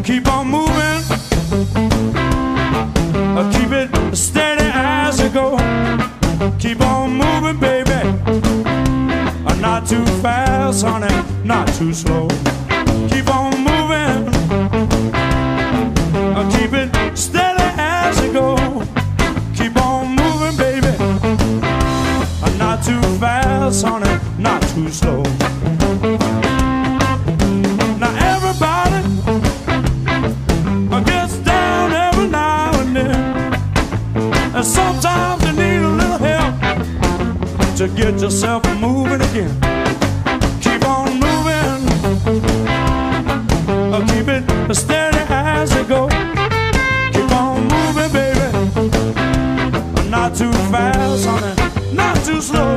Keep on moving, keep it steady as you go. Keep on moving, baby. Not too fast, honey, not too slow. Keep on moving, keep it steady as you go. Keep on moving, baby. Not too fast, honey, not too slow. Now everybody gets down every now and then, and sometimes you need a little help to get yourself moving again. Keep on moving, keep it steady as you go. Keep on moving, baby. Not too fast, honey, not too slow.